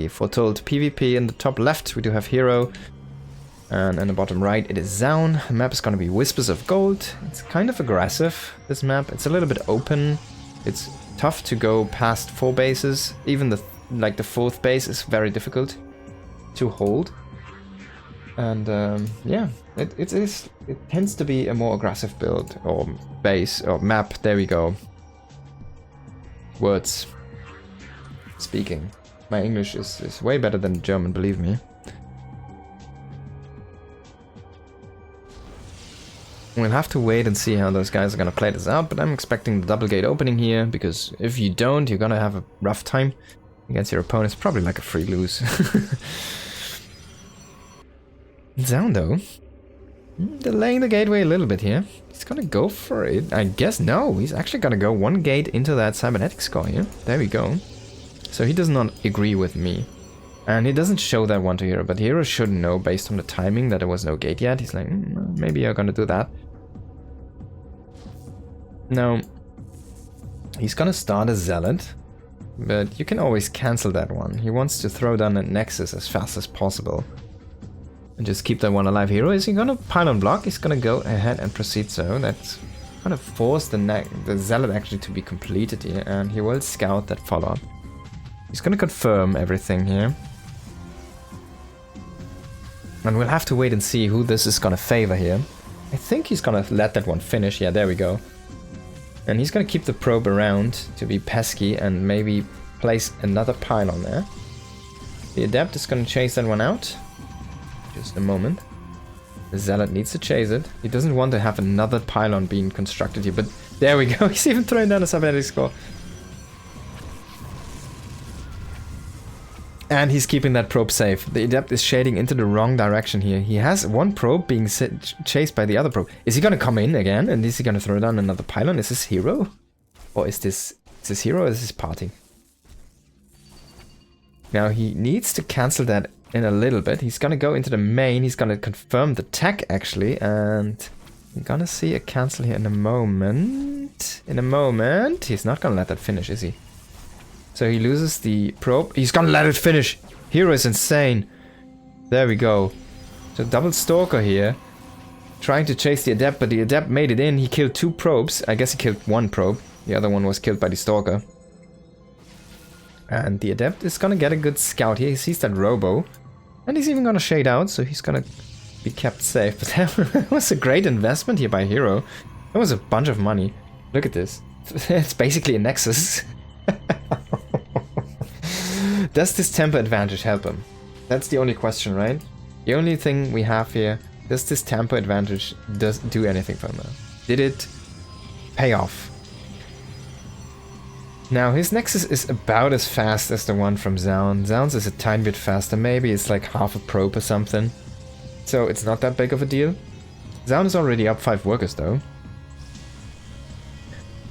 The foretold PvP in the top left, we do have herO. And in the bottom right, it is Zoun. The map is going to be Whispers of Gold. It's kind of aggressive, this map. It's a little bit open. It's tough to go past 4 bases. Even the 4th base is very difficult to hold. And yeah, it tends to be a more aggressive build or base or map. There we go. Words. Speaking. My English is way better than German, believe me. We'll have to wait and see how those guys are gonna play this out, but I'm expecting the double gate opening here, because if you don't, you're gonna have a rough time against your opponents. Probably like a free lose. Zoun though, delaying the gateway a little bit here. He's gonna go for it. I guess no, he's actually gonna go 1 gate into that cybernetic score here. There we go. So he does not agree with me. And he doesn't show that one to herO, but herO should know based on the timing that there was no gate yet. He's like, maybe you're gonna do that. No. He's gonna start a Zealot, but you can always cancel that one. He wants to throw down a Nexus as fast as possible. And just keep that one alive. herO, is he gonna pylon block? He's gonna go ahead and proceed so. That's gonna force the Zealot actually to be completed here, and he will scout that follow-up. He's gonna confirm everything here. And we'll have to wait and see who this is gonna favor here. I think he's gonna let that one finish. Yeah, there we go. And he's gonna keep the probe around to be pesky and maybe place another pylon there. The Adept is gonna chase that one out. Just a moment. The Zealot needs to chase it. He doesn't want to have another pylon being constructed here, but there we go. He's even throwing down a cybernetic score. And he's keeping that probe safe. The Adept is shading into the wrong direction here. He has one probe being chased by the other probe. Is he gonna come in again? And is he gonna throw down another pylon? Is this herO? Or is this herO or is this party? Now he needs to cancel that in a little bit. He's gonna go into the main. He's gonna confirm the tech actually. And we're gonna see a cancel here in a moment. In a moment. He's not gonna let that finish, is he? So he loses the probe. He's gonna let it finish. herO is insane. There we go. So double Stalker here. Trying to chase the Adept, but the Adept made it in. He killed 2 probes. I guess he killed 1 probe. The other one was killed by the Stalker. And the Adept is gonna get a good scout here. He sees that Robo. And he's even gonna shade out, so he's gonna be kept safe. But that was a great investment here by herO. That was a bunch of money. Look at this. It's basically a Nexus. Does this tempo advantage help him? That's the only question, right? The only thing we have here, does this tempo advantage do anything for him? Did it pay off? Now his Nexus is about as fast as the one from Zoun. Zoun's is a tiny bit faster, maybe it's like half a probe or something. So it's not that big of a deal. Zoun is already up 5 workers though.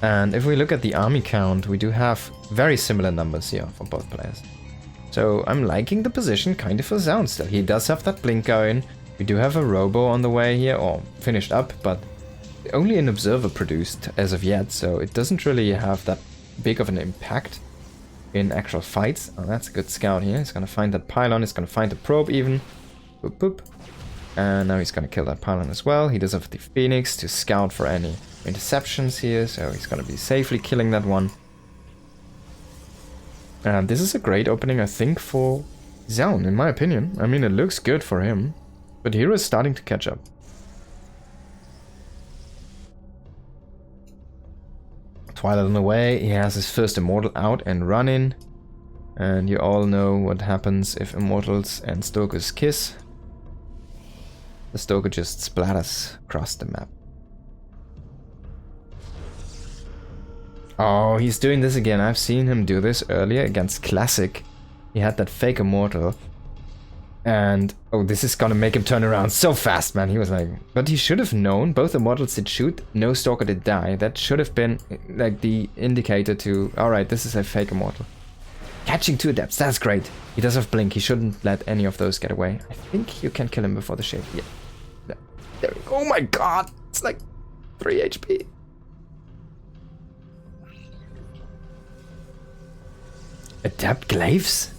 And if we look at the army count, we do have very similar numbers here for both players. So I'm liking the position kind of for Zoun still. He does have that blink going. We do have a Robo on the way here, or finished up, but only an Observer produced as of yet, so it doesn't really have that big of an impact in actual fights. Oh, that's a good scout here. He's gonna find that pylon, he's gonna find the probe even. Boop boop. And now he's gonna kill that pylon as well. He does have the Phoenix to scout for any interceptions here, so he's gonna be safely killing that one. And this is a great opening, I think, for Zoun, in my opinion. I mean, it looks good for him, but herO is starting to catch up. Twilight on the way, he has his first Immortal out and running. And you all know what happens if Immortals and Stalkers kiss. The Stalker just splatters across the map. Oh, he's doing this again. I've seen him do this earlier against Classic. He had that fake Immortal. And, oh, this is gonna make him turn around so fast, man. He was like... But he should have known. Both Immortals did shoot. No Stalker did die. That should have been, like, the indicator to... Alright, this is a fake Immortal. Catching 2 Adepts. That's great. He does have Blink. He shouldn't let any of those get away. I think you can kill him before the shade. Yeah. There we go. Oh my god! It's like 3 HP. Adept Glaives?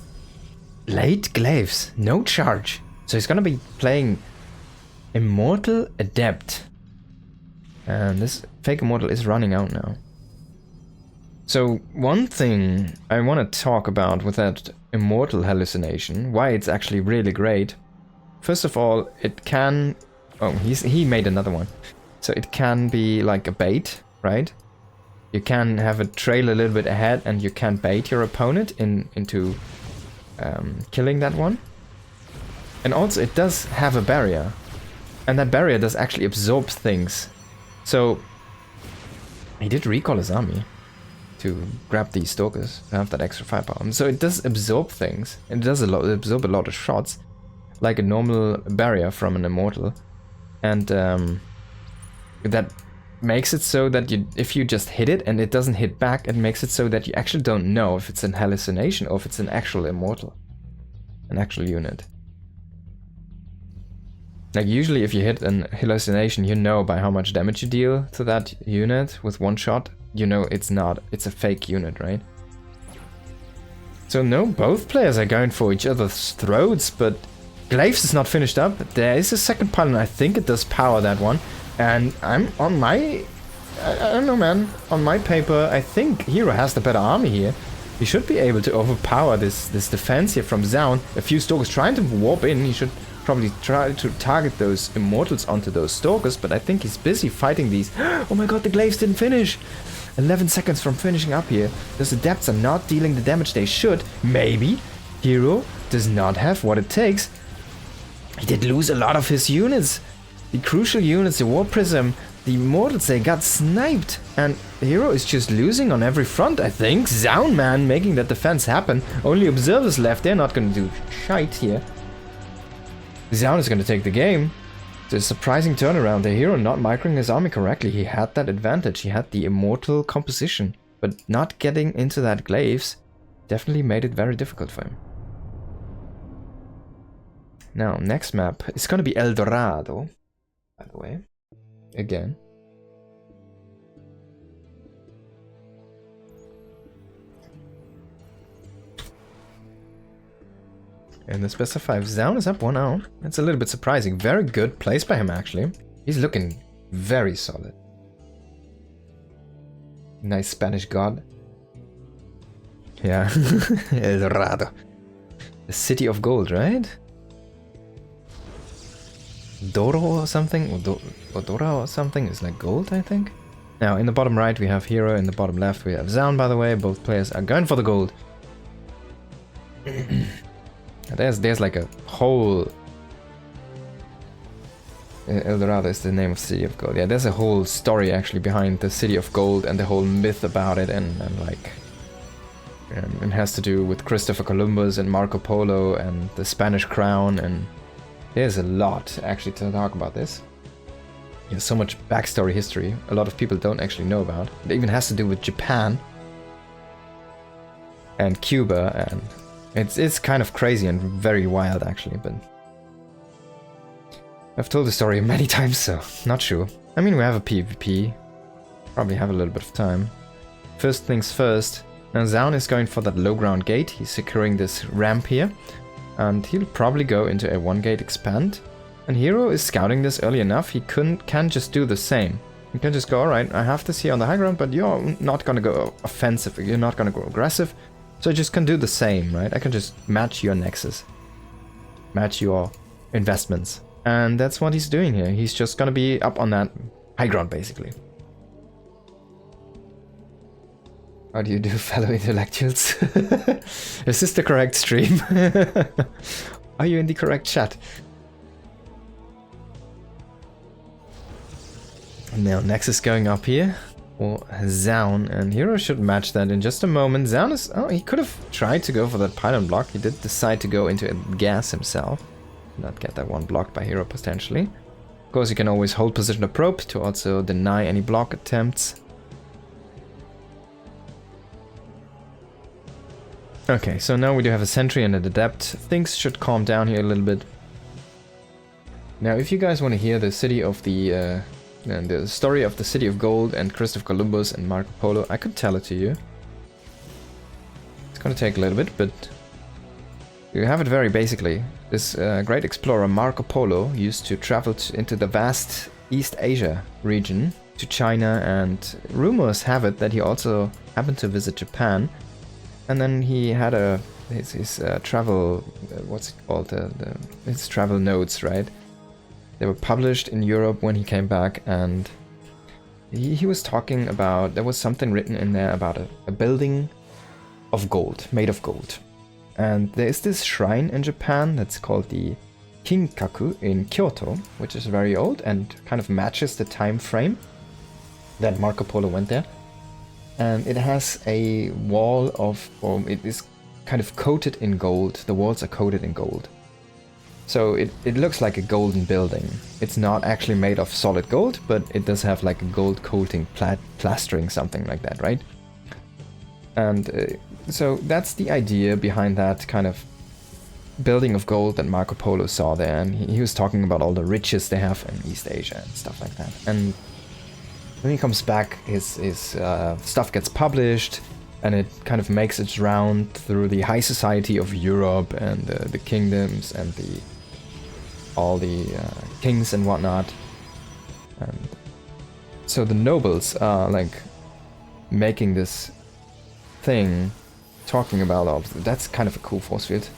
late glaives, no charge. So he's gonna be playing Immortal Adept. And this fake Immortal is running out now. So one thing I want to talk about with that Immortal hallucination, why it's actually really great. First of all, it can... Oh, he made another one. So it can be like a bait, right? You can have a trail a little bit ahead and you can bait your opponent into killing that one. And also it does have a barrier. And that barrier does actually absorb things. So he did recall his army to grab these stalkers, to have that extra firepower. So it does absorb things. It does absorb a lot of shots. Like a normal barrier from an Immortal. And that makes it so that if you just hit it and it doesn't hit back, it makes it so that you actually don't know if it's an hallucination or if it's an actual Immortal. An actual unit. Like usually if you hit an hallucination, you know by how much damage you deal to that unit with one shot. You know it's a fake unit, right? So no, both players are going for each other's throats, but Glaives is not finished up. There is a second pylon, I think it does power that one. And I'm on my... I don't know, man. On my paper, I think hero has the better army here. He should be able to overpower this defense here from Zoun. A few Stalkers trying to warp in. He should probably try to target those Immortals onto those Stalkers, but I think he's busy fighting these. Oh my god, the Glaives didn't finish! 11 seconds from finishing up here. Those Adepts are not dealing the damage they should. Maybe hero does not have what it takes. He did lose a lot of his units. The crucial units, the War Prism, the Immortals, they got sniped. And the hero is just losing on every front, I think. Zoun, man, making that defense happen. Only observers left. They're not going to do shite here. Zoun is going to take the game. It's a surprising turnaround. The hero not microing his army correctly. He had that advantage. He had the Immortal composition. But not getting into that Glaives definitely made it very difficult for him. Now, next map is going to be El Dorado, by the way, again. And the specified Zoun is up 1-0. That's a little bit surprising. Very good place by him, actually. He's looking very solid. Nice Spanish god. Yeah, El Dorado. The city of gold, right? Doro or something? Odora or something? Is like gold, I think. Now, in the bottom right we have hero, in the bottom left we have Zoun, by the way. Both players are going for the gold. There's like a whole... El Dorado is the name of City of Gold. Yeah, there's a whole story actually behind the City of Gold and the whole myth about it, and like... it has to do with Christopher Columbus and Marco Polo and the Spanish crown, and... There's a lot actually to talk about this. There's so much backstory history a lot of people don't actually know about. It even has to do with Japan and Cuba, and it's kind of crazy and very wild actually, but I've told the story many times, so not sure. I mean, we have a PvP, probably have a little bit of time. First things first, now Zoun is going for that low ground gate. He's securing this ramp here. And he'll probably go into a 1-gate expand. And hero is scouting this early enough. He can just do the same. He can just go, alright, I have this here on the high ground, but you're not gonna go offensive. You're not gonna go aggressive. So I just can do the same, right? I can just match your nexus. Match your investments. And that's what he's doing here. He's just gonna be up on that high ground, basically. How do you do, fellow intellectuals? Is this the correct stream? Are you in the correct chat? Now, Nexus going up here. Or Zoun, and hero should match that in just a moment. Zoun is... Oh, he could have tried to go for that pylon block. He did decide to go into a gas himself. Not get that one blocked by hero, potentially. Of course, you can always hold position of probe to also deny any block attempts. Okay, so now we do have a sentry and an adept. Things should calm down here a little bit. Now, if you guys want to hear the city of the story of the City of Gold and Christopher Columbus and Marco Polo, I could tell it to you. It's gonna take a little bit, but You have it very basically. This great explorer Marco Polo used to travel into the vast East Asia region to China, and rumors have it that he also happened to visit Japan. And then he had his travel, what's it called, his travel notes, right? They were published in Europe when he came back, and he was talking about, there was something written in there about a building of gold, made of gold. And there is this shrine in Japan that's called the Kinkaku in Kyoto, which is very old and kind of matches the time frame that Marco Polo went there. And it has a wall of, or it is kind of coated in gold. The walls are coated in gold. So it looks like a golden building. It's not actually made of solid gold, but it does have like a gold coating, plastering, something like that, right? And so that's the idea behind that kind of building of gold that Marco Polo saw there. And he was talking about all the riches they have in East Asia and stuff like that. And when he comes back, his stuff gets published, and it kind of makes its round through the high society of Europe and the kingdoms and all the kings and whatnot. And so the nobles are like making this thing, talking about all of that's kind of a cool force field.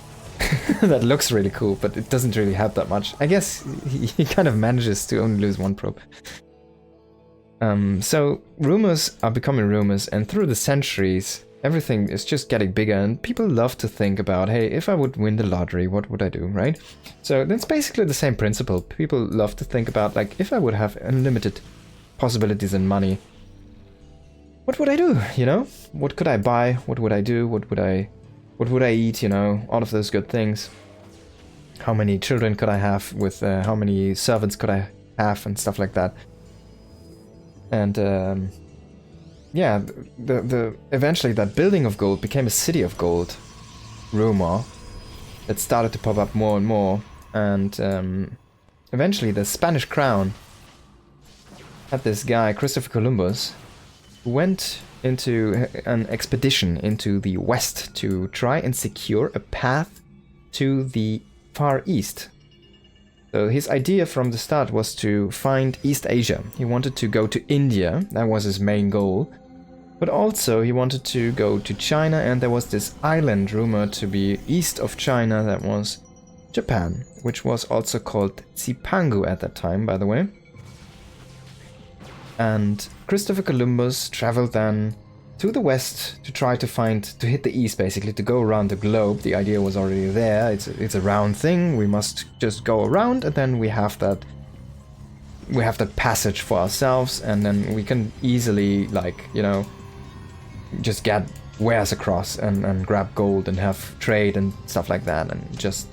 That looks really cool, but it doesn't really help that much. I guess he kind of manages to only lose one probe. So rumors are becoming rumors, and through the centuries, everything is just getting bigger, and people love to think about, hey, if I would win the lottery, what would I do, right? So that's basically the same principle. People love to think about, like, if I would have unlimited possibilities and money, what would I do, you know? What could I buy? What would I do? What would I eat, you know? All of those good things. How many children could I have with, how many servants could I have and stuff like that. And yeah, the eventually that building of gold became a city of gold rumor that started to pop up more and more. And eventually the Spanish crown had this guy, Christopher Columbus, who went into an expedition into the west to try and secure a path to the Far East. So his idea from the start was to find East Asia. He wanted to go to India, that was his main goal. But also he wanted to go to China, and there was this island rumored to be east of China that was Japan, which was also called Zipangu at that time, by the way. And Christopher Columbus traveled then to the west to try to hit the east, basically, to go around the globe. The idea was already there. It's a round thing. We must just go around, and then we have that passage for ourselves, and then we can easily, like, you know, just get wares across and grab gold and have trade and stuff like that, and just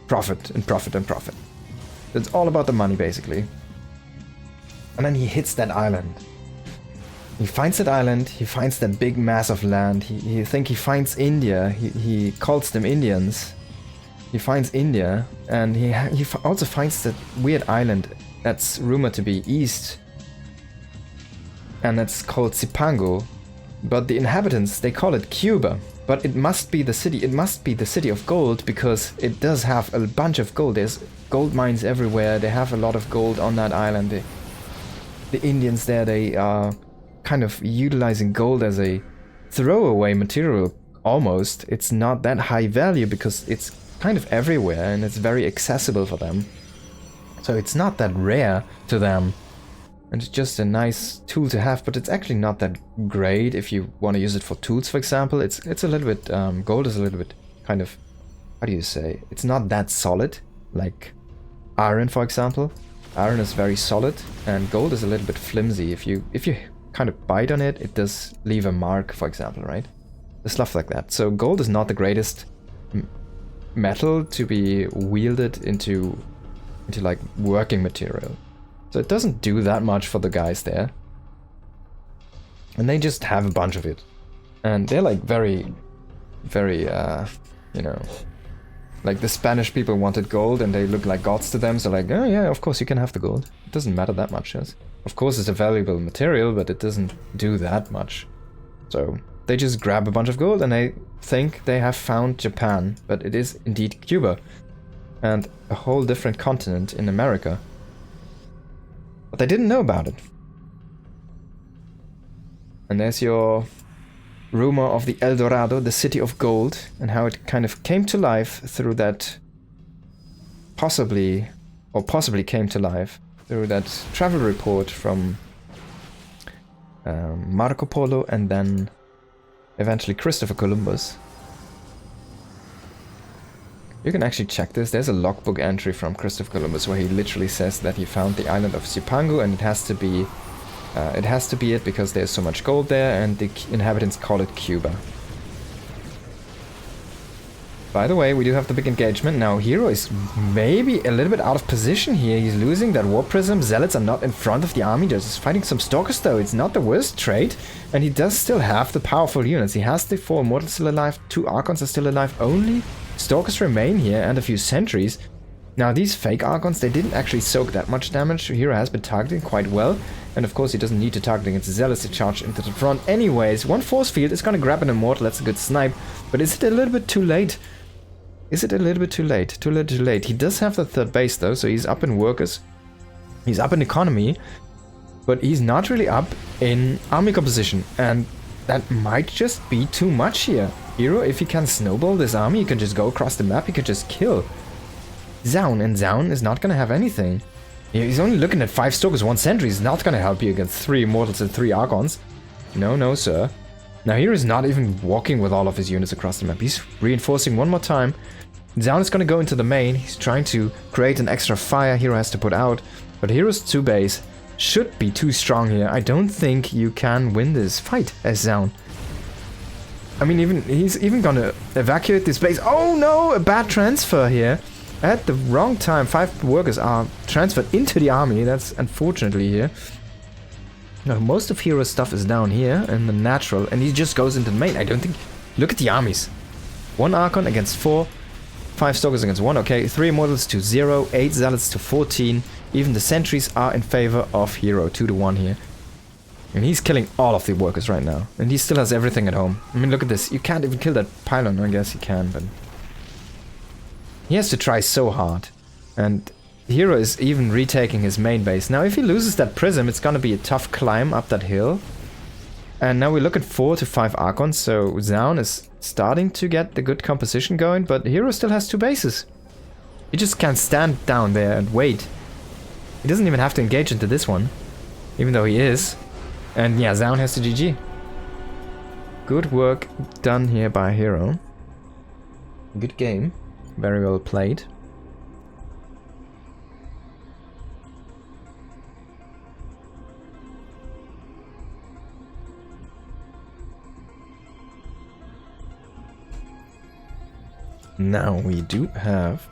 profit and profit and profit. It's all about the money, basically. And then he hits that island. He finds that island, he finds that big mass of land, he finds India, he calls them Indians. He finds India, and he also finds that weird island that's rumored to be east, and that's called Zipangu. But the inhabitants, they call it Cuba. But it must be the city of gold, because it does have a bunch of gold. There's gold mines everywhere, they have a lot of gold on that island. The Indians there, they are kind of utilizing gold as a throwaway material, almost. It's not that high value because it's kind of everywhere and it's very accessible for them. So it's not that rare to them. And it's just a nice tool to have, but it's actually not that great if you want to use it for tools, for example. It's a little bit, gold is a little bit kind of, how do you say? It's not that solid, like iron, for example. Iron is very solid, and gold is a little bit flimsy. If you kind of bite on it, it does leave a mark, for example, right? The stuff like that. So gold is not the greatest metal to be wielded into like working material. So it doesn't do that much for the guys there. And they just have a bunch of it. And they're like very, very, you know, like the Spanish people wanted gold and they look like gods to them. So like, oh yeah, of course you can have the gold. It doesn't matter that much, yes. Of course it's a valuable material, but it doesn't do that much. So they just grab a bunch of gold and they think they have found Japan. But it is indeed Cuba. And a whole different continent in America. But they didn't know about it. And there's your rumor of the El Dorado, the city of gold, and how it kind of came to life through that possibly came to life through that travel report from Marco Polo and then eventually Christopher Columbus. You can actually check this. There's a logbook entry from Christopher Columbus where he literally says that he found the island of Zipangu, and it has to be it because there's so much gold there, and the inhabitants call it Cuba. By the way, we do have the big engagement. Now, hero is maybe a little bit out of position here. He's losing that war prism. Zealots are not in front of the army. They're just fighting some stalkers, though. It's not the worst trade. And he does still have the powerful units. He has the 4 immortals still alive. 2 archons are still alive. Only stalkers remain here and a few sentries. Now, these fake archons, they didn't actually soak that much damage. Hero has been targeting quite well. And of course, he doesn't need to target against the zealots to charge into the front. Anyways, one force field is going to grab an immortal. That's a good snipe. But is it a little bit too late? Is it a little bit too late? Too little too late. He does have the 3rd base though, so he's up in workers. He's up in economy. But he's not really up in army composition. And that might just be too much here. Hero, if he can snowball this army, he can just go across the map, he can just kill Zoun. And Zoun is not going to have anything. He's only looking at 5 stalkers, 1 sentry. He's not going to help you against 3 immortals and 3 archons. No, no, sir. Now, Hero is not even walking with all of his units across the map. He's reinforcing one more time. Zoun is going to go into the main. He's trying to create an extra fire Hero has to put out. But Hero's 2 base should be too strong here. I don't think you can win this fight as Zoun. I mean, he's even going to evacuate this base. Oh no, a bad transfer here. At the wrong time, 5 workers are transferred into the army. That's unfortunately here. Now, most of Hero's stuff is down here in the natural, and he just goes into the main. I don't think... Look at the armies. 1 Archon against 4. 5 Stalkers against 1. Okay, 3 Immortals to 0. 8 Zealots to 14. Even the sentries are in favor of Hero. 2 to 1 here. And he's killing all of the workers right now. And he still has everything at home. I mean, look at this. You can't even kill that pylon. I guess he can, but... He has to try so hard. And Hero is even retaking his main base. Now, if he loses that prism, it's gonna be a tough climb up that hill. And now we look at 4 to 5 Archons, so Zoun is starting to get the good composition going, but Hero still has 2 bases. He just can't stand down there and wait. He doesn't even have to engage into this one, even though he is. And yeah, Zoun has to GG. Good work done here by Hero. Good game. Very well played. Now we do have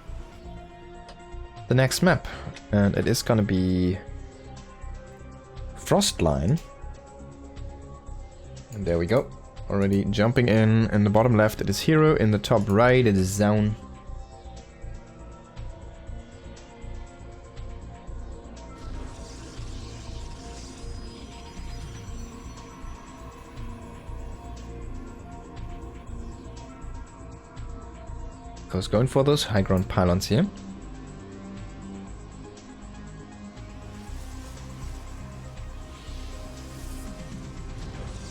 the next map, and it is gonna be Frostline. And there we go. Already jumping in the bottom left it is Hero, in the top right it is Zoun. Goes going for those high ground pylons here.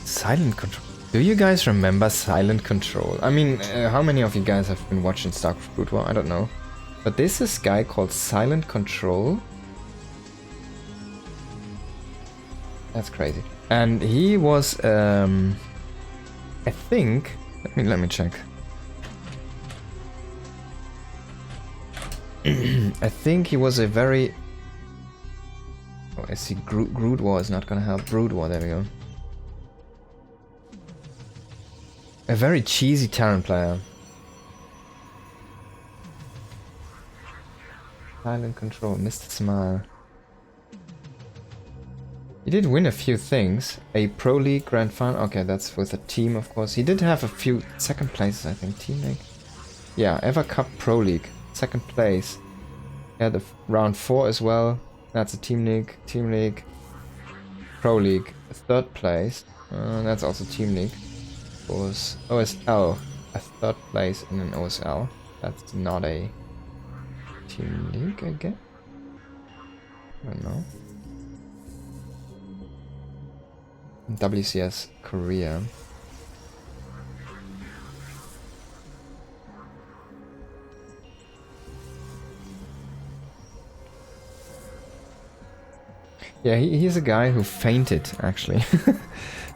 Silent Control. Do you guys remember Silent Control? I mean, how many of you guys have been watching StarCraft Brood War? I don't know. But there's this guy called Silent Control. That's crazy. And he was, I think... Let me check. I think he was a very... Oh, I see Brood War is not gonna help. Brood War, there we go. A very cheesy Terran player. Silent Control, Mr. Smile. He did win a few things. A Pro League Grand Final. Okay, that's with a team, of course. He did have a few second places, I think. Team League. Yeah, Ever Cup Pro League. Second place. Yeah, the round 4 as well. That's a Team League, Pro League. Third place. That's also Team League. was OSL. A third place in an OSL. That's not a team league, I guess. I don't know. WCS Korea. Yeah, he's a guy who fainted, actually.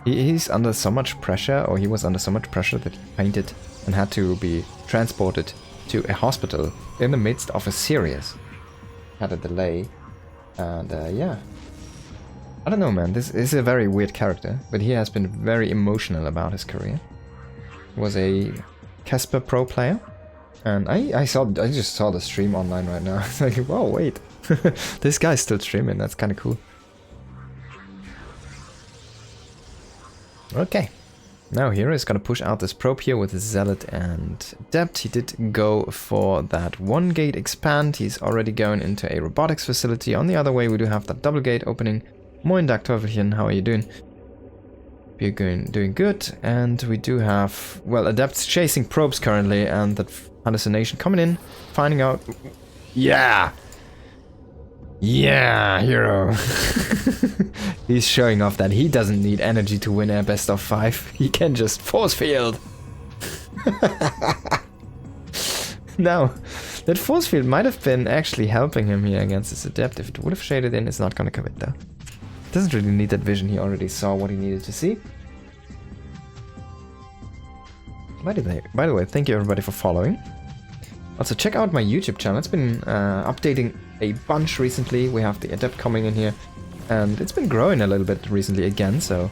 He's under so much pressure, or he was under so much pressure that he fainted and had to be transported to a hospital in the midst of a series. Had a delay. And yeah. I don't know, man. This is a very weird character, but he has been very emotional about his career. He was a Casper Pro player. And I just saw the stream online right now. It's like, whoa, wait. This guy's still streaming. That's kind of cool. Okay, now hero is gonna push out this probe here with his Zealot and Adept. He did go for that one gate expand. He's already going into a robotics facility. On the other way, we do have that double gate opening. Moin Dag Teufelchen, how are you doing? We're doing good, and we do have, well, Adepts chasing probes currently, and that hallucination coming in, finding out. Yeah! Yeah, hero. He's showing off that he doesn't need energy to win a best of 5. He can just force field. Now, that force field might have been actually helping him here against this Adept. If it would have shaded in, it's not gonna commit though. Doesn't really need that vision. He already saw what he needed to see. By the way, thank you everybody for following. Also, check out my YouTube channel. It's been updating a bunch recently. We have the Adept coming in here, and it's been growing a little bit recently again, so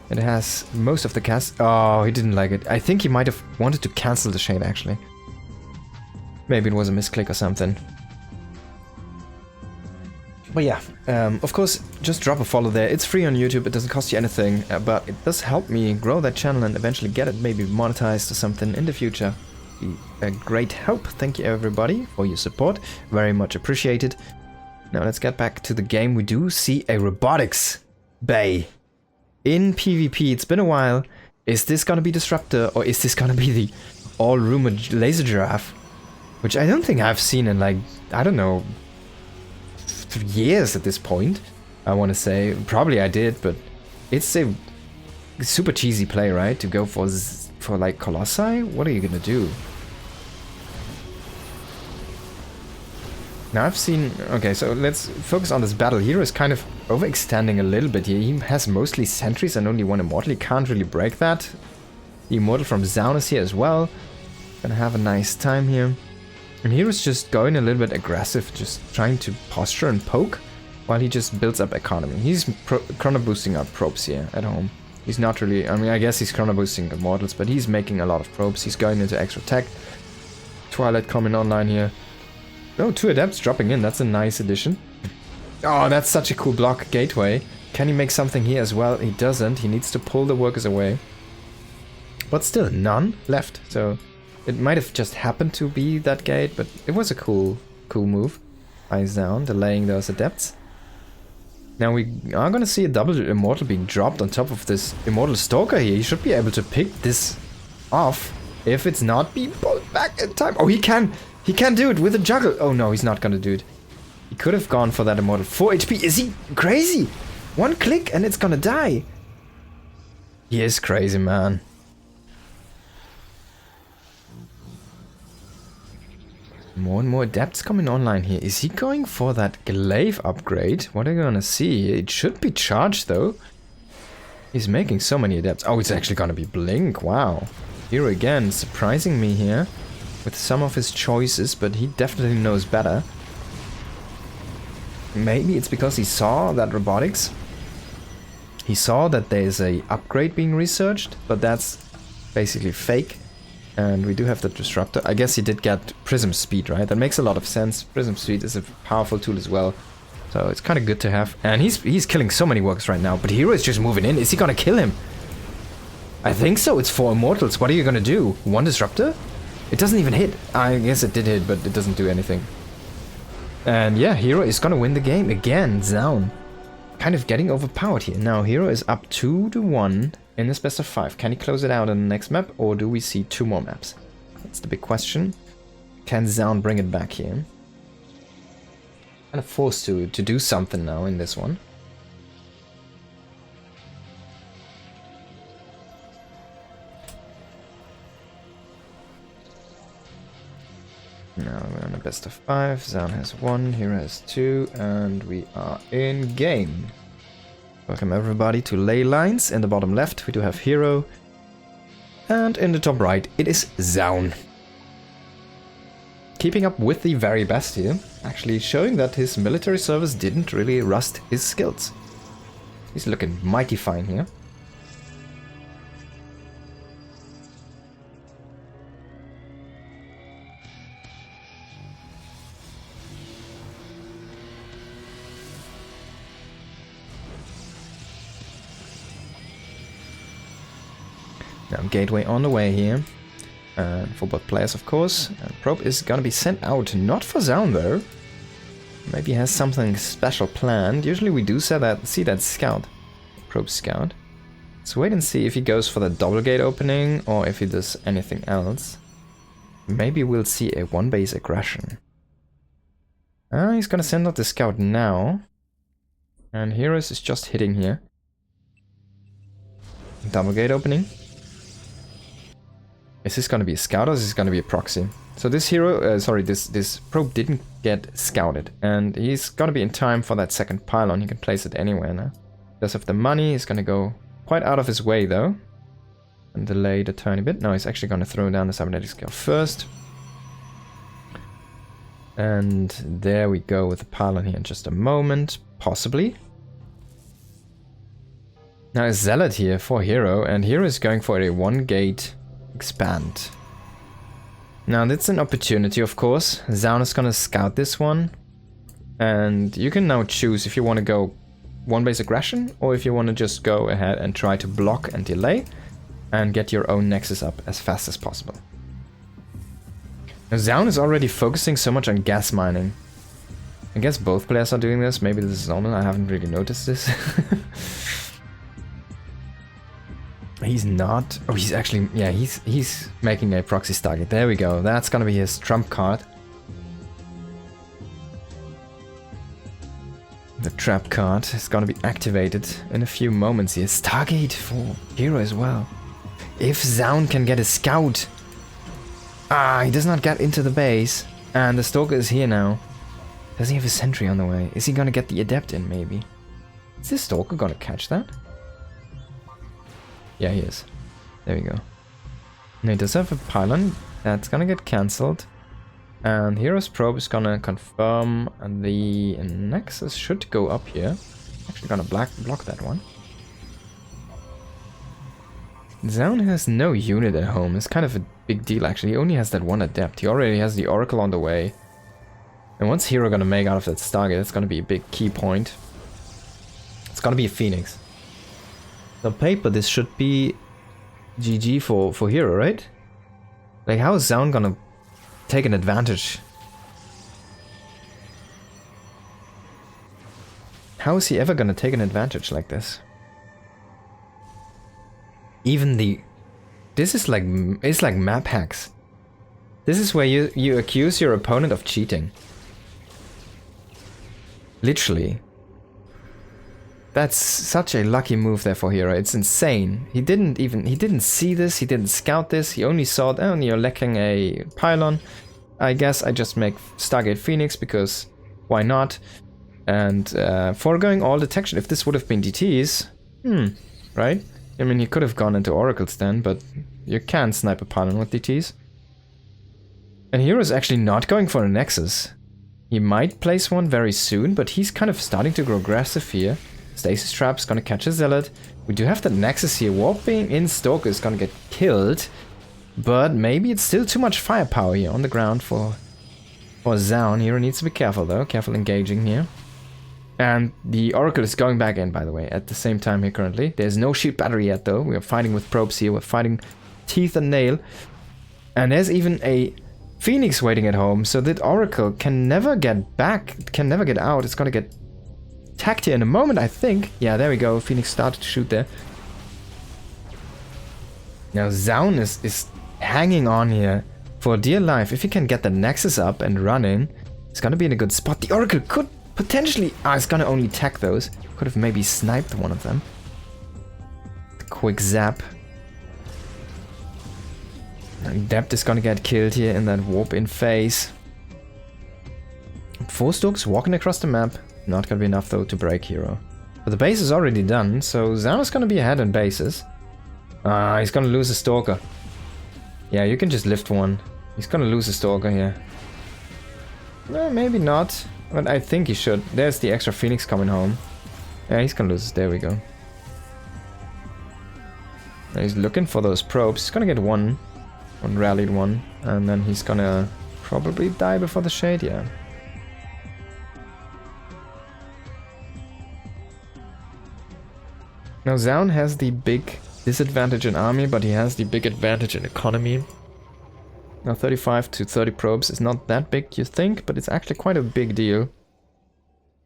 it has most of the cast. Oh, he didn't like it. I think he might have wanted to cancel the shade, actually. Maybe it was a misclick or something. But yeah, of course, just drop a follow there. It's free on YouTube, it doesn't cost you anything, but it does help me grow that channel and eventually get it maybe monetized or something in the future. Be a great help. Thank you everybody for your support, very much appreciated. Now let's get back to the game. We do see a robotics bay in PvP. It's been a while. Is this gonna be Disruptor, or is this gonna be the all-rumored laser giraffe? Which I don't think I've seen in, like, I don't know, years at this point. I want to say probably I did, but it's a super cheesy play, right? To go for like Colossi. What are you gonna do? Now I've seen... Okay, so let's focus on this battle. Hero is kind of overextending a little bit here. He has mostly sentries and only one immortal. He can't really break that. The immortal from Zoun is here as well. Gonna have a nice time here. And Hero's just going a little bit aggressive, just trying to posture and poke while he just builds up economy. He's chrono boosting out probes here at home. He's not really... I mean, I guess he's chrono boosting immortals, but he's making a lot of probes. He's going into extra tech. Twilight coming online here. Oh, 2 Adepts dropping in. That's a nice addition. Oh, that's such a cool block gateway. Can he make something here as well? He doesn't. He needs to pull the workers away. But still, none left. So it might have just happened to be that gate, but it was a cool move. Eyes down, delaying those Adepts. Now we are going to see a double immortal being dropped on top of this immortal stalker here. He should be able to pick this off if it's not being pulled back in time. Oh, he can do it with a juggle. Oh no, he's not gonna do it. He could have gone for that immortal. 4 HP. Is he crazy? 1 click and it's gonna die. He is crazy, man. More and more Adepts coming online here. Is he going for that glaive upgrade? What are you gonna see? It should be charged though. He's making so many Adepts. Oh, it's actually gonna be Blink. Wow. Hero again surprising me here with some of his choices, but he definitely knows better. Maybe it's because he saw that robotics. He saw that there's a upgrade being researched, but that's basically fake. And we do have the Disruptor. I guess he did get Prism Speed, right? That makes a lot of sense. Prism Speed is a powerful tool as well. So it's kind of good to have. And he's killing so many workers right now, but Hero is just moving in. Is he gonna kill him? I think so. It's 4 Immortals. What are you gonna do? 1 Disruptor? It doesn't even hit. I guess it did hit, but it doesn't do anything. And yeah, Hero is gonna win the game again. Zoun kind of getting overpowered here. Now Hero is up 2-1 in this best of 5. Can he close it out in the next map, or do we see 2 more maps? That's the big question. Can Zoun bring it back here? Kind of forced to do something now in this one. Now we're on a best of 5. Zoun has 1, hero has 2, and we are in game. Welcome everybody to Ley Lines. In the bottom left we do have hero, and in the top right it is Zoun. Keeping up with the very best here, actually showing that his military service didn't really rust his skills. He's looking mighty fine here. Now gateway on the way here, for both players of course. Probe is gonna be sent out, not for Zoun though. Maybe he has something special planned. Usually we do see that scout, Probe scout. Let's wait and see if he goes for the double gate opening or if he does anything else. Maybe we'll see a 1-base aggression. He's gonna send out the scout now. And herO's is just hitting here. Double gate opening. Is this gonna be a scout or is this gonna be a proxy? So this hero, this probe didn't get scouted, and he's gonna be in time for that second pylon. He can place it anywhere now. Does have the money. He's gonna go quite out of his way though, and delay the turn a bit. No, he's actually gonna throw down the cybernetic scale first. And there we go with the pylon here in just a moment, possibly. Now a zealot here for hero, and hero is going for a 1-gate expand. Now that's an opportunity, of course. Zoun is gonna scout this one, and you can now choose if you want to go 1-base aggression or if you want to just go ahead and try to block and delay and get your own nexus up as fast as possible. Now Zoun is already focusing so much on gas mining. I guess both players are doing this. Maybe this is normal. I haven't really noticed this. He's not. Oh, he's actually. Yeah, he's making a proxy Stargate. There we go. That's gonna be his trump card. The trap card is gonna be activated in a few moments here. Stargate for hero as well. If Zoun can get a scout. Ah, he does not get into the base. And the Stalker is here now. Does he have a sentry on the way? Is he gonna get the Adept in, maybe? Is this Stalker gonna catch that? Yeah, he is. There we go. And he does have a pylon. That's gonna get cancelled. And herO's probe is gonna confirm the nexus should go up here. Actually gonna block that one. Zoun has no unit at home. It's kind of a big deal actually. He only has that one Adept. He already has the Oracle on the way. And what's hero gonna make out of that Stargate? That's gonna be a big key point. It's gonna be a Phoenix. On paper, this should be GG for hero, right? Like, how is Zoun gonna take an advantage? How is he ever gonna take an advantage like this? Even the... This is like... It's like map hacks. This is where you accuse your opponent of cheating. Literally. That's such a lucky move there for hero. It's insane. He didn't see this. He didn't scout this. He only saw that, oh, you're lacking a pylon. I guess I just make Stargate Phoenix because why not? And foregoing all detection. If this would have been DTs, right? I mean, he could have gone into Oracles then, but you can snipe a pylon with DTs. And hero's actually not going for a Nexus. He might place one very soon, but he's kind of starting to grow aggressive here. Stasis Trap's gonna catch a Zealot. We do have the Nexus here. Warping in Stalker is gonna get killed. But maybe it's still too much firepower here on the ground for Zoun. Hero needs to be careful though. Careful engaging here. And the Oracle is going back in, by the way, at the same time here currently. There's no shield battery yet though. We are fighting with probes here. We're fighting teeth and nail. And there's even a Phoenix waiting at home. So that Oracle can never get back. Can never get out. It's gonna get attacked here in a moment, I think. Yeah, there we go. Phoenix started to shoot there. Now Zoun is hanging on here for dear life. If he can get the Nexus up and run in, it's gonna be in a good spot. The Oracle could potentially... it's gonna only tech those. Could have maybe sniped one of them. Quick zap. And Depth is gonna get killed here in that warp in phase. 4 Storks walking across the map. Not gonna be enough though to break hero. But the base is already done, so Zoun is gonna be ahead in bases. He's gonna lose a Stalker. Yeah, you can just lift one. He's gonna lose a Stalker here. No, maybe not. But I think he should. There's the extra Phoenix coming home. Yeah, he's gonna lose. There we go. Now he's looking for those probes. He's gonna get one rallied one. And then he's gonna probably die before the shade, yeah. Now Zoun has the big disadvantage in army, but he has the big advantage in economy. Now 35 to 30 probes is not that big, you think, but it's actually quite a big deal.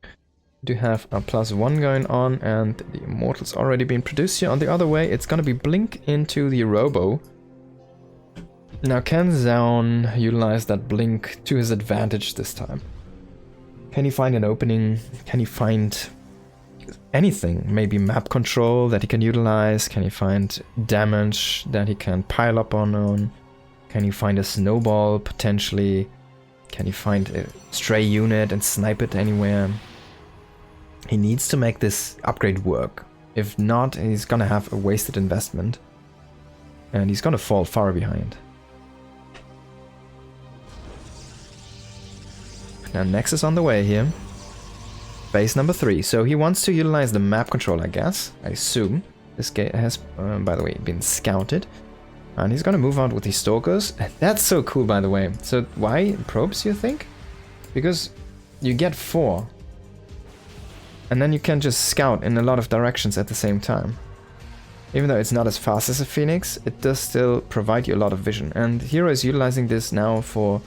We do have a +1 going on, and the Immortals already been produced here. On the other way, it's gonna be Blink into the Robo. Now can Zoun utilize that Blink to his advantage this time? Can he find an opening? Can he find... anything? Maybe map control that he can utilize? Can he find damage that he can pile up on? Can he find a snowball potentially? Can he find a stray unit and snipe it anywhere? He needs to make this upgrade work. If not, he's gonna have a wasted investment. And he's gonna fall far behind. Now Nexus on the way here. Base number 3. So he wants to utilize the map control, I guess. I assume. This guy has, by the way, been scouted. And he's gonna move out with his Stalkers. That's so cool, by the way. So why probes, you think? Because you get 4. And then you can just scout in a lot of directions at the same time. Even though it's not as fast as a Phoenix, it does still provide you a lot of vision. And hero is utilizing this now for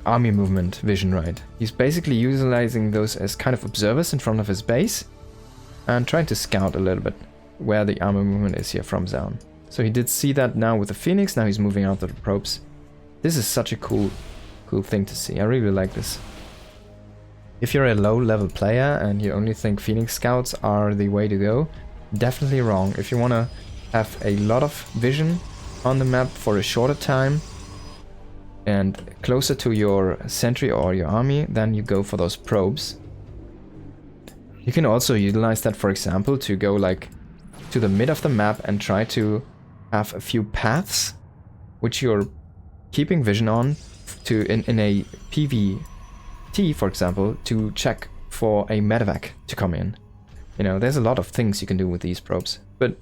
army movement vision, right? He's basically utilizing those as kind of observers in front of his base and trying to scout a little bit where the army movement is here from Zoun. So he did see that now with the Phoenix, now he's moving out to the probes. This is such a cool thing to see. I really like this. If you're a low level player and you only think Phoenix scouts are the way to go, definitely wrong. If you want to have a lot of vision on the map for a shorter time and closer to your sentry or your army, then you go for those probes. You can also utilize that, for example, to go like to the mid of the map and try to have a few paths which you're keeping vision on to in a PvT, for example, to check for a medevac to come in. You know, there's a lot of things you can do with these probes. But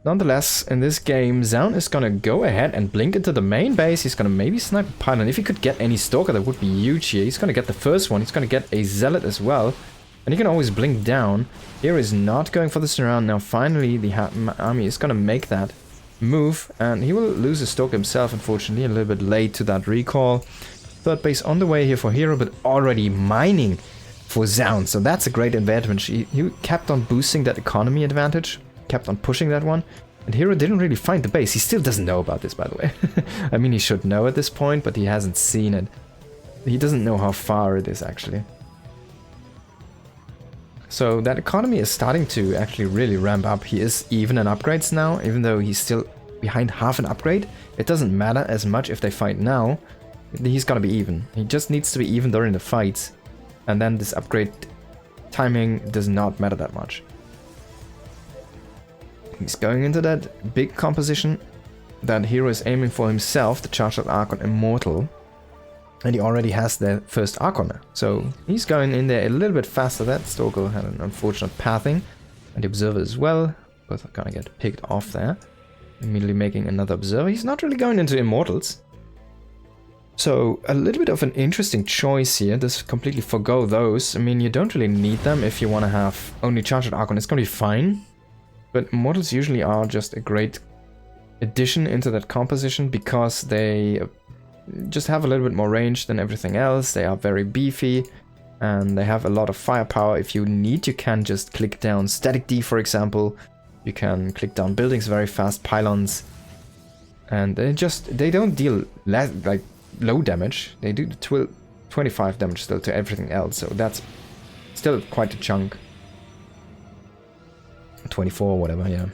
nonetheless, in this game, Zoun is gonna go ahead and blink into the main base. He's gonna maybe snipe a pylon. If he could get any Stalker, that would be huge here. He's gonna get the first one. He's gonna get a Zealot as well. And he can always blink down. Here is not going for the surround. Now finally, the army is gonna make that move. And he will lose his Stalker himself, unfortunately. A little bit late to that recall. Third base on the way here for hero, but already mining for Zoun. So that's a great advantage. He kept on boosting that economy advantage. Kept on pushing that one, and hero didn't really find the base. He still doesn't know about this, by the way. I mean, he should know at this point, but he hasn't seen it. He doesn't know how far it is, actually. So that economy is starting to actually really ramp up. He is even in upgrades now, even though he's still behind half an upgrade. It doesn't matter as much if they fight now. He's gonna be even. He just needs to be even during the fights, and then this upgrade timing does not matter that much. He's going into that big composition that hero is aiming for himself, the Charged Archon Immortal. And he already has the first Archon. So he's going in there a little bit faster. That Stalker had an unfortunate pathing. And the Observer as well. Both are gonna get picked off there. Immediately making another Observer. He's not really going into Immortals. So a little bit of an interesting choice here. Just completely forgo those. I mean, you don't really need them if you want to have only Charged Archon. It's gonna be fine. But Immortals usually are just a great addition into that composition because they just have a little bit more range than everything else. They are very beefy and they have a lot of firepower. If you need, you can just click down Static D, for example, You can click down buildings very fast, pylons. And they don't deal like low damage. They do 25 damage still to everything else, so that's still quite a chunk. 24 or whatever, yeah.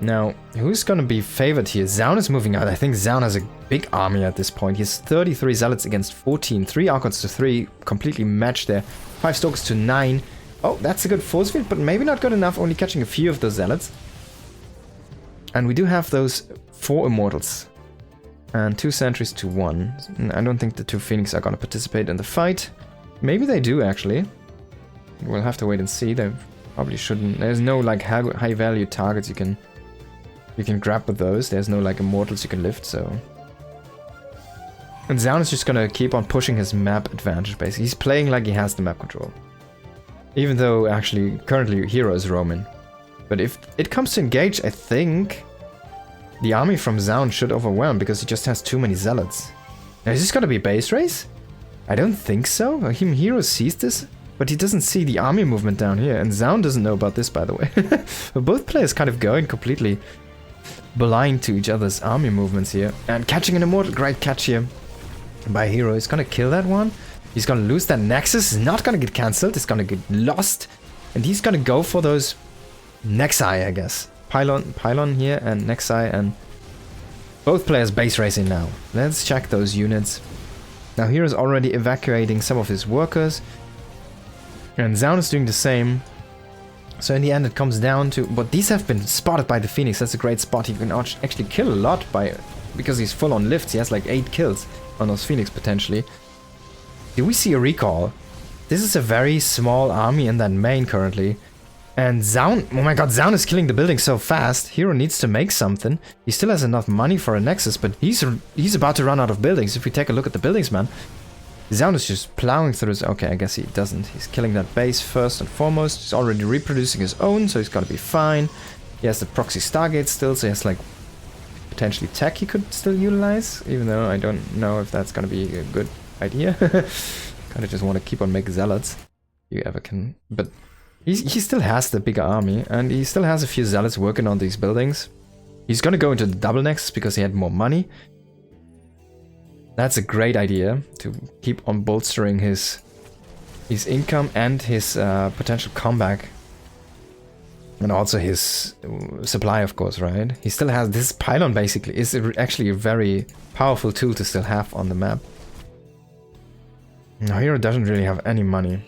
Now, who's gonna be favored here? Zoun is moving out. I think Zoun has a big army at this point. He has 33 zealots against 14. 3 Archons to 3, completely matched there. 5 Stalkers to 9. Oh, that's a good force field, but maybe not good enough, only catching a few of those zealots. And we do have those 4 Immortals. And 2 Sentries to 1. I don't think the 2 Phoenix are gonna participate in the fight. Maybe they do, actually. We'll have to wait and see. They probably shouldn't. There's no, like, high value targets you can grab with those. There's no like immortals you can lift, so. And Zoun is just gonna keep on pushing his map advantage, basically. He's playing like he has the map control. Even though, actually, currently hero is Roman. But if it comes to engage, I think the army from Zoun should overwhelm, because he just has too many zealots. Now, is this gonna be base race? I don't think so. Hero sees this, but he doesn't see the army movement down here. And Zoun doesn't know about this, by the way. But both players kind of going completely blind to each other's army movements here. And catching an immortal, great catch here by hero. He's gonna kill that one. He's gonna lose that nexus. It's not gonna get cancelled. It's gonna get lost. And he's gonna go for those Nexi, I guess. Pylon here and Nexi, and both players base racing now. Let's check those units. Now hero's already evacuating some of his workers. And Zoun is doing the same. So in the end it comes down to... But these have been spotted by the Phoenix. That's a great spot. He can actually kill a lot because he's full on lifts. He has like 8 kills on those Phoenix potentially. Do we see a recall? This is a very small army in that main currently. And Zoun... Oh my god, Zoun is killing the building so fast. Hero needs to make something. He still has enough money for a Nexus, but he's about to run out of buildings. If we take a look at the buildings, man. Zoun is just plowing through his... Okay, I guess he doesn't. He's killing that base first and foremost. He's already reproducing his own, so he's gotta be fine. He has the proxy Stargate still, so he has like... potentially tech he could still utilize, even though I don't know if that's gonna be a good idea. Kinda just want to keep on making zealots. You ever can... But he still has the bigger army, and he still has a few zealots working on these buildings. He's gonna go into the double nexus because he had more money. That's a great idea, to keep on bolstering his income and his potential comeback. And also his supply, of course, right? He still has... This pylon, basically, is actually a very powerful tool to still have on the map. Now, hero doesn't really have any money.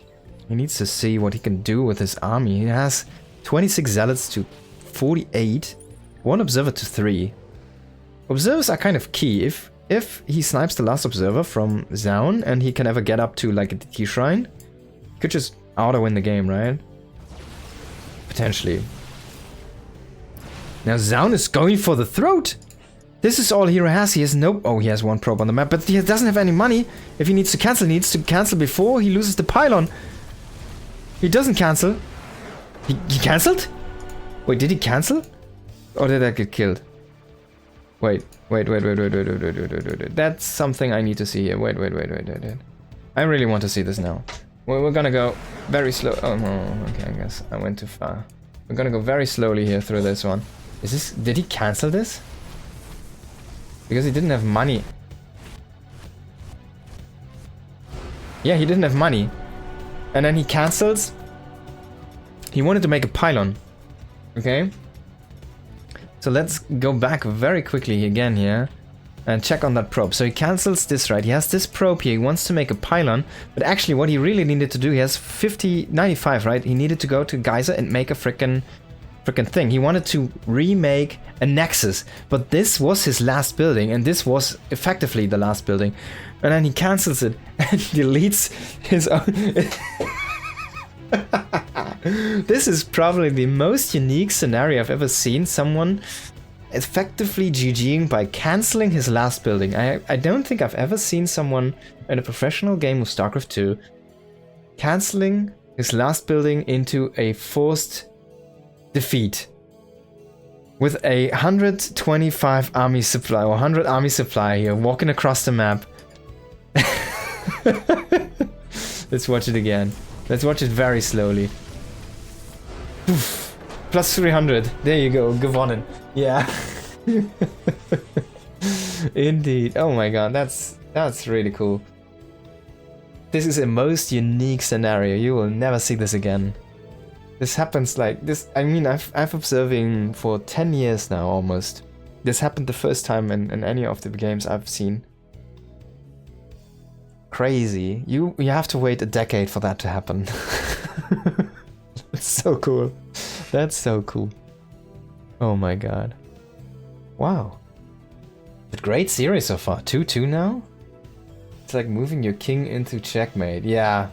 He needs to see what he can do with his army. He has 26 zealots to 48. 1 observer to 3. Observers are kind of key. If he snipes the last observer from Zoun and he can ever get up to like a DT shrine, he could just auto-win the game, right? Potentially. Now Zoun is going for the throat. This is all hero has. He has no... Oh, he has 1 probe on the map, but he doesn't have any money. If he needs to cancel, he needs to cancel before he loses the pylon. He doesn't cancel. He cancelled? Wait, did he cancel? Or did I get killed? Wait. That's something I need to see here. Wait. I really want to see this now. We're gonna go very slow. Oh, okay, I guess I went too far. We're gonna go very slowly here through this one. Is this... Did he cancel this? Because he didn't have money. Yeah, he didn't have money. And then he cancels. He wanted to make a pylon. Okay? So let's go back very quickly again here and check on that probe. So he cancels this, right? He has this probe here. He wants to make a pylon. But actually what he really needed to do, he has 95, right? He needed to go to Geyser and make a frickin' thing. He wanted to remake a Nexus. But this was his last building. And this was effectively the last building. And then he cancels it and deletes his own... This is probably the most unique scenario I've ever seen. Someone effectively GGing by cancelling his last building. I don't think I've ever seen someone in a professional game of StarCraft 2 cancelling his last building into a forced defeat with a 125 army supply or 100 army supply here walking across the map. Let's watch it again. Let's watch it very slowly. Oof. Plus 300. There you go. Gewonnen. Yeah. Indeed. Oh my god, that's really cool. This is a most unique scenario. You will never see this again. This happens like this. I mean, I've observing for 10 years now almost. This happened the first time in any of the games I've seen. Crazy. You have to wait a decade for that to happen. It's so cool. That's so cool. Oh my god. Wow. But great series so far. 2-2 now? It's like moving your king into checkmate. Yeah.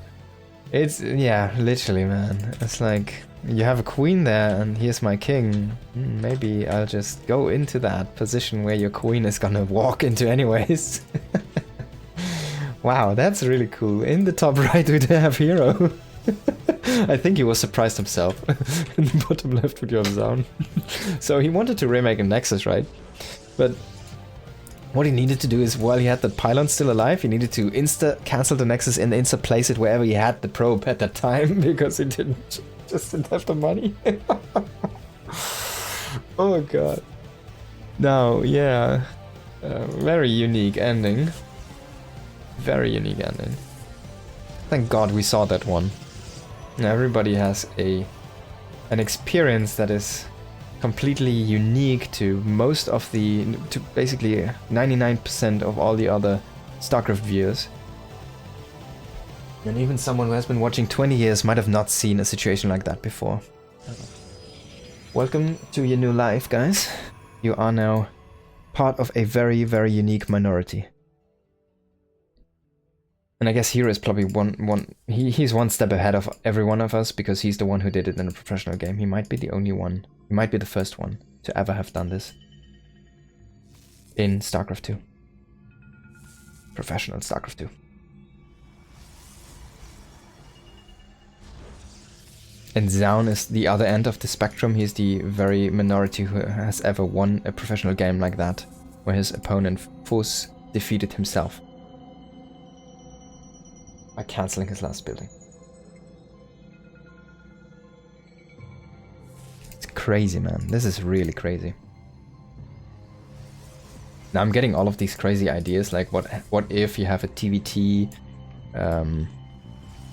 It's, yeah, literally, man. It's like, you have a queen there and here's my king. Maybe I'll just go into that position where your queen is gonna walk into anyways. Wow, that's really cool. In the top right we do have hero. I think he was surprised himself. In the bottom left we do have Zoun. So he wanted to remake a Nexus, right? But what he needed to do is, while he had the pylon still alive, he needed to insta-cancel the Nexus and insta-place it wherever he had the probe at that time, because he didn't have the money. Oh god. Now, yeah. Very unique ending. Very unique ending. Thank god we saw that one. Everybody has an experience that is completely unique to most of to basically 99% of all the other StarCraft viewers. And even someone who has been watching 20 years might have not seen a situation like that before. Welcome to your new life, guys. You are now part of a very, very unique minority. And I guess Hero is probably he's one step ahead of every one of us, because he's the one who did it in a professional game. He might be the only one. He might be the first one to ever have done this in StarCraft 2. Professional StarCraft 2. And Zoun is the other end of the spectrum. He's the very minority who has ever won a professional game like that, where his opponent force defeated himself by cancelling his last building. It's crazy, man. This is really crazy. Now I'm getting all of these crazy ideas, like what if you have a TVT,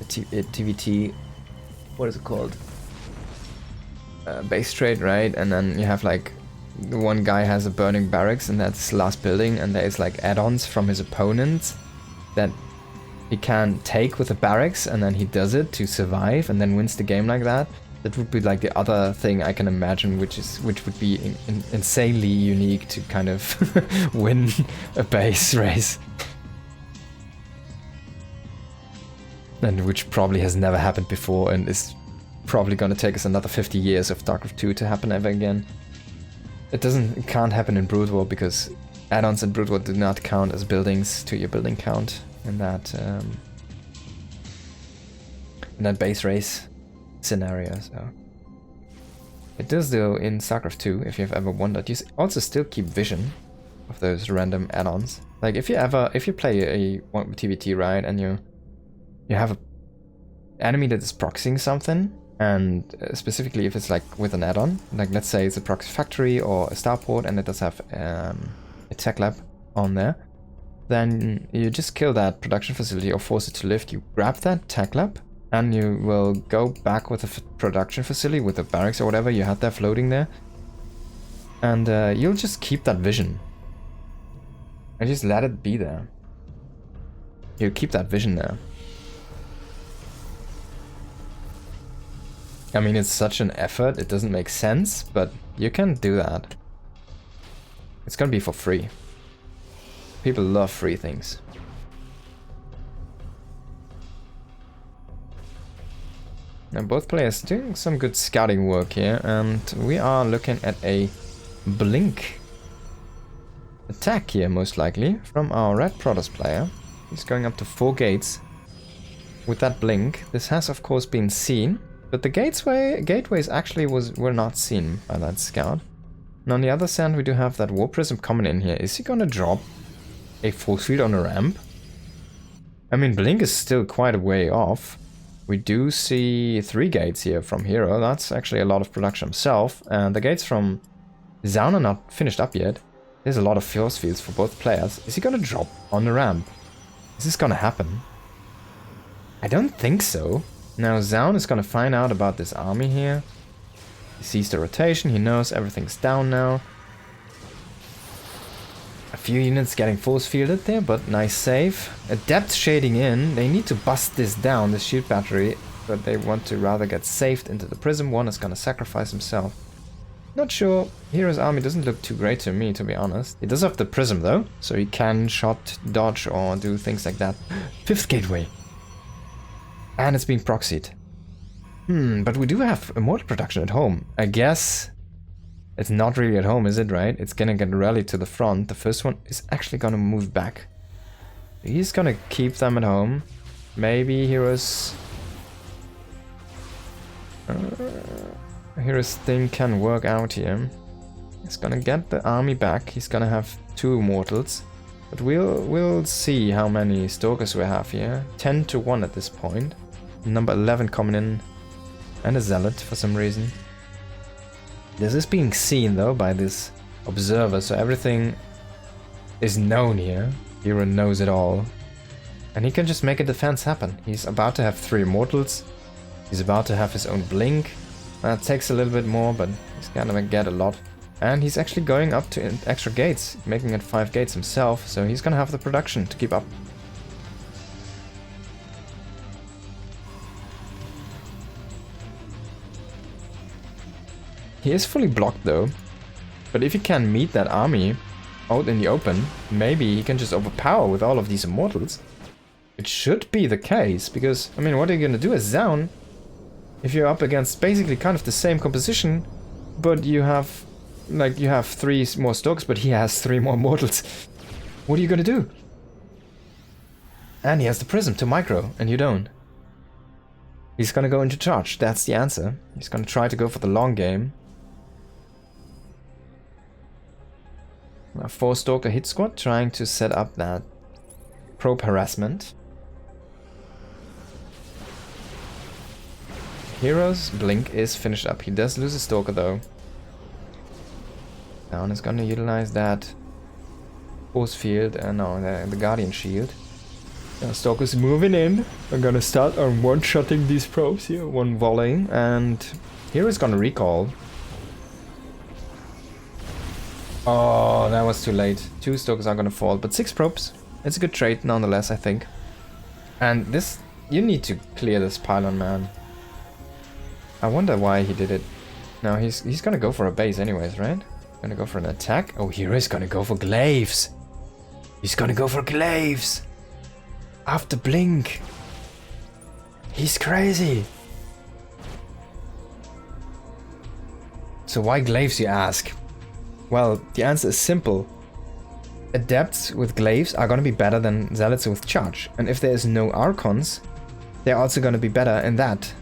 TVT, what is it called? Base trade, right? And then you have like, the one guy has a burning barracks and that's his last building, and there's like add-ons from his opponent that he can take with the barracks, and then he does it to survive and then wins the game like that. That would be like the other thing I can imagine, which would be insanely unique to kind of win a base race. And which probably has never happened before, and is probably gonna take us another 50 years of StarCraft 2 to happen ever again. It can't happen in Brood War, because add-ons in Brood War do not count as buildings to your building count in that base race scenario. So it does though in StarCraft 2, if you've ever wondered. You also still keep vision of those random add-ons. Like if you play a TVT, right, and you have a enemy that is proxying something, and specifically if it's like with an add-on, like let's say it's a proxy factory or a starport and it does have a tech lab on there, then you just kill that production facility or force it to lift. You grab that tech lab and you will go back with the production facility, with the barracks or whatever you had there floating there, and you'll just keep that vision and just let it be there. You keep that vision there. I mean, it's such an effort, it doesn't make sense, but you can do that. It's gonna be for free. People love free things. Now both players doing some good scouting work here, and we are looking at a blink attack here, most likely, from our Red Protoss player. He's going up to 4 gates with that blink. This has of course been seen, but the gateways actually were not seen by that scout. And on the other side we do have that War Prism coming in here. Is he gonna drop a force field on a ramp? I mean, Blink is still quite a way off. We do see 3 gates here from hero. That's actually a lot of production himself. And the gates from Zoun are not finished up yet. There's a lot of force fields for both players. Is he gonna drop on the ramp? Is this gonna happen? I don't think so. Now Zoun is gonna find out about this army here. He sees the rotation, he knows everything's down now. A few units getting force fielded there, but nice save. Adept shading in. They need to bust this down, this shield battery, but they want to rather get saved into the prism. One is gonna sacrifice himself. Not sure. Hero's army doesn't look too great to me, to be honest. He does have the prism though, so he can shot, dodge, or do things like that. 5th gateway. And it's being proxied. But we do have immortal production at home. I guess it's not really at home, is it, right? It's gonna get rallied to the front. The first one is actually gonna move back. He's gonna keep them at home. Maybe Hero's thing can work out here. He's gonna get the army back. He's gonna have 2 immortals. But we'll see how many Stalkers we have here. 10 to 1 at this point. Number 11 coming in. And a Zealot for some reason. This is being seen though by this observer, so everything is known here. Hero knows it all. And he can just make a defense happen. He's about to have 3 immortals. He's about to have his own blink. That takes a little bit more, but he's gonna get a lot. And he's actually going up to extra gates, making it 5 gates himself, so he's gonna have the production to keep up. He is fully blocked though, but if he can meet that army out in the open, maybe he can just overpower with all of these immortals. It should be the case, because, I mean, what are you gonna do as Zoun if you're up against basically kind of the same composition, but you have, like, you have 3 more Stalkers, but he has 3 more immortals. What are you gonna do? And he has the prism to micro, and you don't. He's gonna go into charge, that's the answer. He's gonna try to go for the long game. A 4 Stalker hit squad trying to set up that probe harassment. Hero's blink is finished up. He does lose a Stalker though. Zoun is gonna utilize that force field, the Guardian shield. Stalker's moving in. I'm gonna start on one-shotting these probes here, one volleying, and Hero's gonna recall. Oh, that was too late. 2 Stalkers are gonna fall, but 6 probes. It's a good trade nonetheless, I think. And this, you need to clear this pylon, man. I wonder why he did it. Now he's gonna go for a base anyways, right? Gonna go for an attack. Oh, Hero's gonna go for glaives. He's gonna go for glaives. After blink. He's crazy. So why glaives, you ask? Well, the answer is simple. Adepts with glaives are gonna be better than Zealots with charge. And if there is no Archons, they're also gonna be better in that.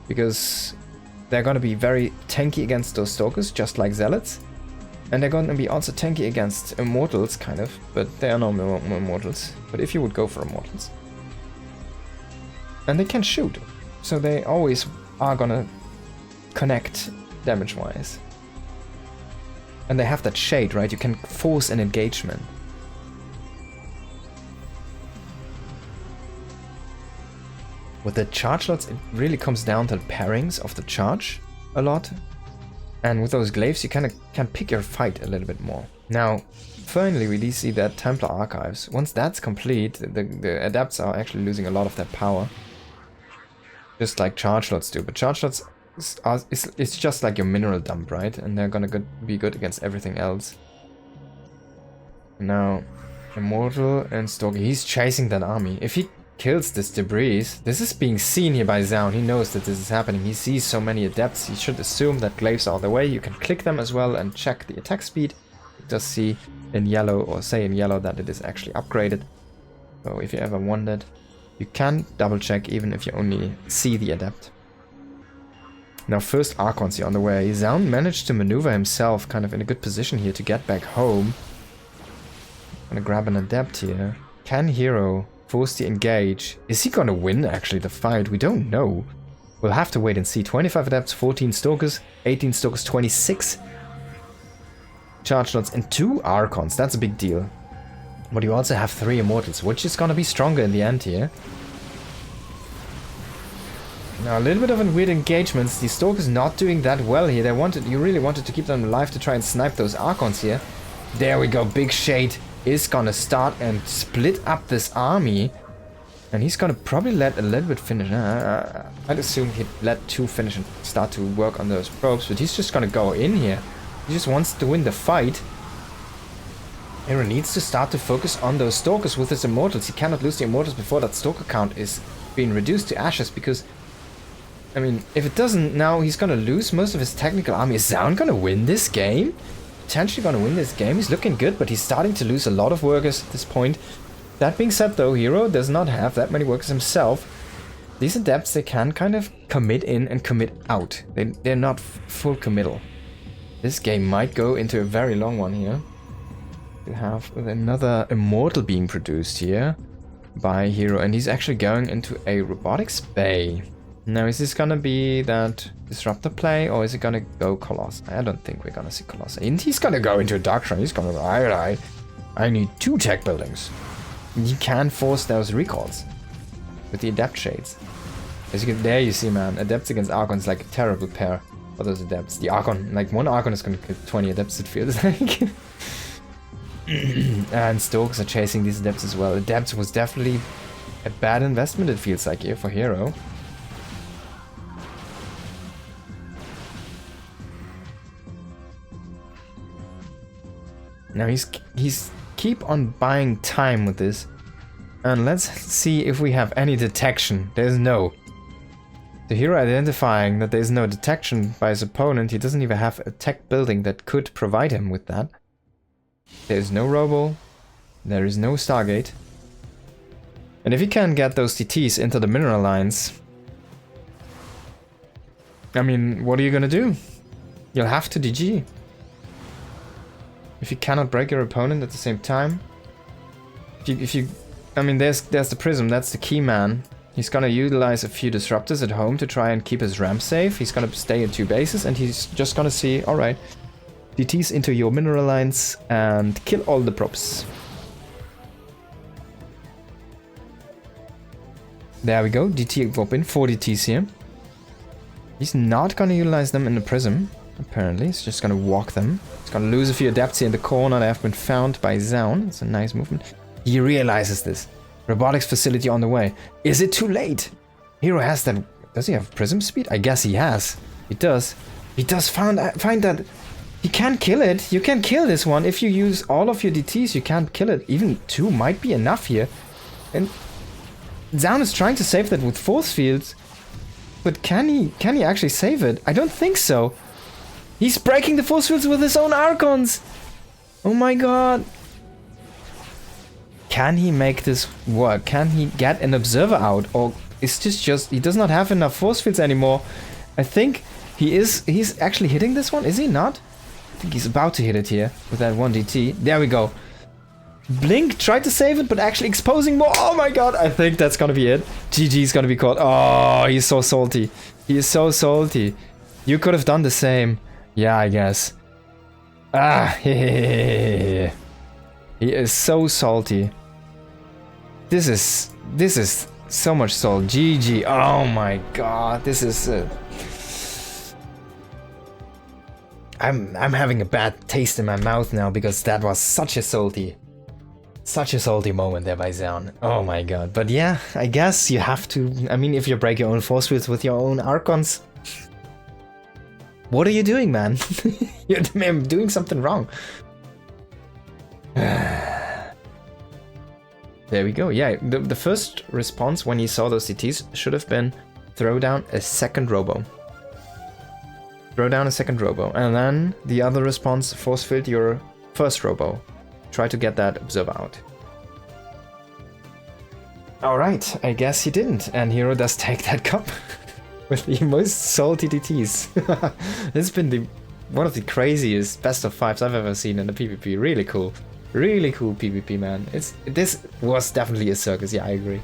Because they're gonna be very tanky against those Stalkers, just like Zealots. And they're gonna be also tanky against Immortals, kind of. But there are no more Immortals. But if you would go for Immortals. And they can shoot. So they always are gonna connect damage-wise. And they have that shade, right? You can force an engagement. With the charge lots, it really comes down to the pairings of the charge a lot. And with those glaives, you kind of can pick your fight a little bit more. Now, finally, we do see that Templar Archives. Once that's complete, the Adepts are actually losing a lot of their power. Just like charge lots do. But charge lots it's just like your mineral dump, right? And they're gonna be good against everything else. Now, Immortal and Stalker, he's chasing that army. If he kills this debris, this is being seen here by Zoun. He knows that this is happening. He sees so many Adepts. He should assume that glaives are the way. You can click them as well and check the attack speed. You just see in yellow, or say in yellow, that it is actually upgraded. So if you ever wondered, you can double check even if you only see the Adept. Now first Archons here on the way. Zoun managed to maneuver himself kind of in a good position here to get back home. I'm gonna grab an Adept here. Can Hero Forced to engage. Is he gonna win, actually, the fight? We don't know. We'll have to wait and see. 25 adepts, 14 stalkers, 18 stalkers, 26 charge shots, and 2 archons. That's a big deal. But you also have 3 immortals, which is gonna be stronger in the end here. Now, a little bit of a weird engagements. The stalkers not doing that well here. You really wanted to keep them alive to try and snipe those archons here. There we go. Big Shade is gonna start and split up this army. And he's gonna probably let a little bit finish. I'd assume he'd let 2 finish and start to work on those probes, but he's just gonna go in here. He just wants to win the fight. hero needs to start to focus on those stalkers with his immortals. He cannot lose the immortals before that stalker count is being reduced to ashes, because, I mean, if it doesn't, now he's gonna lose most of his technical army. Is Zoun gonna win this game? Potentially gonna win this game. He's looking good, but he's starting to lose a lot of workers at this point. That being said, though, hero does not have that many workers himself. These adepts, they can kind of commit in and commit out. They're not full committal. This game might go into a very long one here. We have another immortal being produced here by hero, and he's actually going into a robotics bay. Now, is this gonna be that disruptor play, or is it gonna go Colossus? I don't think we're gonna see Colossus. And he's gonna go into a dark shrine. He's gonna go, I need 2 tech buildings. You can force those recalls with the adept shades. As you can, there you see, man, adepts against archons, like a terrible pair for those adepts. The archon, like one archon is gonna kill 20 adepts, it feels like. And stalkers are chasing these adepts as well. Adepts was definitely a bad investment, it feels like, here for hero. Now he's keep on buying time with this, and let's see if we have any detection. There's no. The hero identifying that there's no detection by his opponent. He doesn't even have a tech building that could provide him with that. There's no robo. There is no Stargate. And if he can get those DTs into the mineral lines, I mean, what are you gonna do? You'll have to DG. If you cannot break your opponent at the same time. If you I mean, there's the Prism, that's the key man. He's gonna utilize a few disruptors at home to try and keep his ramp safe. He's gonna stay at 2 bases, and he's just gonna see, alright, DTs into your mineral lines and kill all the props. There we go, DT open, 4 DTs here. He's not gonna utilize them in the Prism, apparently. He's just gonna walk them. He's gonna lose a few adepts here in the corner. They have been found by Zoun. It's a nice movement. He realizes this. Robotics facility on the way. Is it too late? Hero has that. Does he have Prism speed? I guess he has. He does. He does find that he can kill it. You can kill this one. If you use all of your DTs, you can't kill it. Even 2 might be enough here. And Zoun is trying to save that with force fields. But can he actually save it? I don't think so. He's breaking the force fields with his own Archons. Oh my god. Can he make this work? Can he get an observer out? Or is this just... He does not have enough force fields anymore. I think he's actually hitting this one. Is he not? I think he's about to hit it here with that 1 DT. There we go. Blink tried to save it, but actually exposing more. Oh my god. I think that's gonna be it. GG's gonna be called. Oh, he's so salty. He is so salty. You could have done the same. Yeah, I guess. Ah, he is so salty. This is so much salt. GG. Oh my god. This is I'm having a bad taste in my mouth now, because that was such a salty moment there by Zoun. Oh my god. But yeah, I guess you have to. I mean, if you break your own force fields with your own Archons, what are you doing, man? You're doing something wrong. There we go. Yeah, the first response when he saw those DTs should have been throw down a second robo. Throw down a second robo. And then the other response, force field your first robo. Try to get that observer out. Alright, I guess he didn't. And hero does take that cup. With the most salty DTs. This has been one of the craziest best of 5s I've ever seen in the PvP. Really cool. Really cool PvP, man. This was definitely a circus, yeah, I agree.